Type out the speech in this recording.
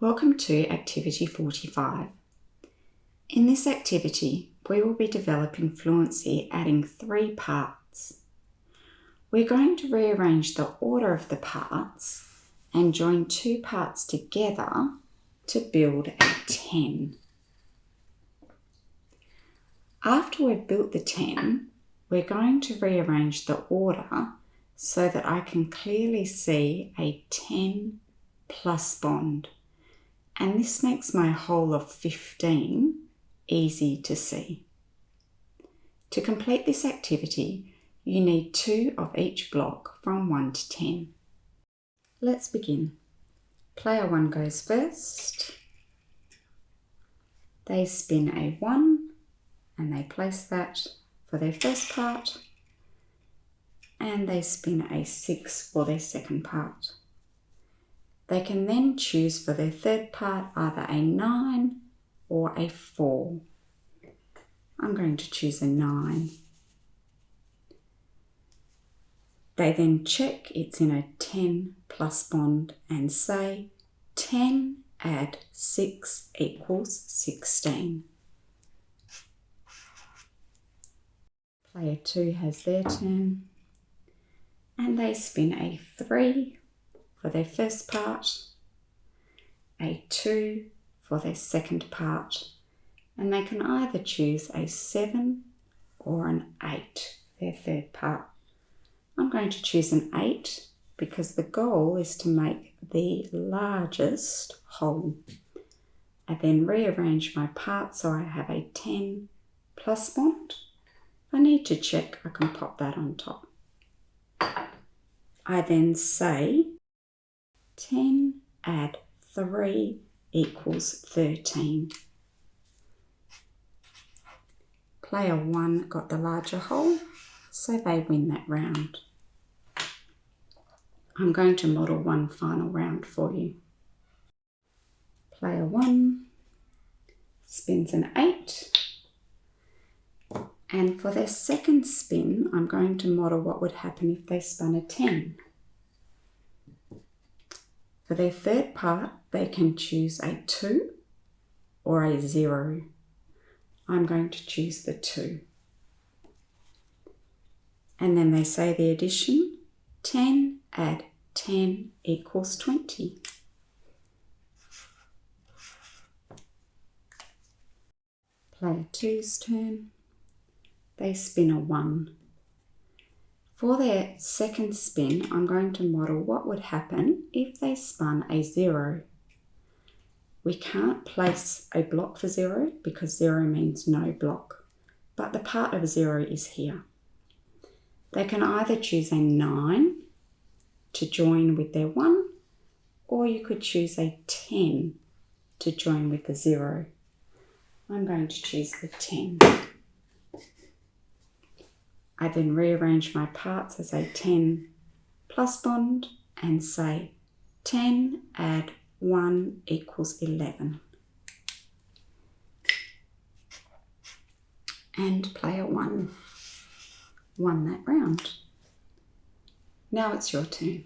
Welcome to Activity 45. In this activity, we will be developing fluency adding 3 parts. We're going to rearrange the order of the parts and join 2 parts together to build a 10. After we've built the 10, we're going to rearrange the order so that I can clearly see a 10 plus bond. And this makes my whole of 15 easy to see. To complete this activity, you need 2 of each block from 1 to 10. Let's begin. Player 1 goes first. They spin a 1 and they place that for their first part, and they spin a 6 for their second part. They can then choose for their third part either a 9 or a 4. I'm going to choose a 9. They then check it's in a 10 plus bond and say 10 add 6 equals 16. Player 2 has their turn and they spin a 3 for their first part, a 2 for their second part, and they can either choose a 7 or an 8 for their third part. I'm going to choose an 8 because the goal is to make the largest whole. I then rearrange my parts so I have a 10 plus bond. If I need to check, I can pop that on top. I then say 10 add 3 equals 13. Player 1 got the larger whole, so they win that round. I'm going to model one final round for you. Player 1 spins an 8, and for their second spin, I'm going to model what would happen if they spun a 10. For their third part, they can choose a 2 or a 0. I'm going to choose the 2. And then they say the addition, 10 add 10 equals 20. Player 2's turn. They spin a 1. For their second spin, I'm going to model what would happen if they spun a 0. We can't place a block for 0 because 0 means no block, but the part of 0 is here. They can either choose a 9 to join with their 1, or you could choose a 10 to join with the 0. I'm going to choose the 10. I then rearrange my parts as a 10 plus bond and say 10 add 1 equals 11. And player 1 won that round. Now it's your turn.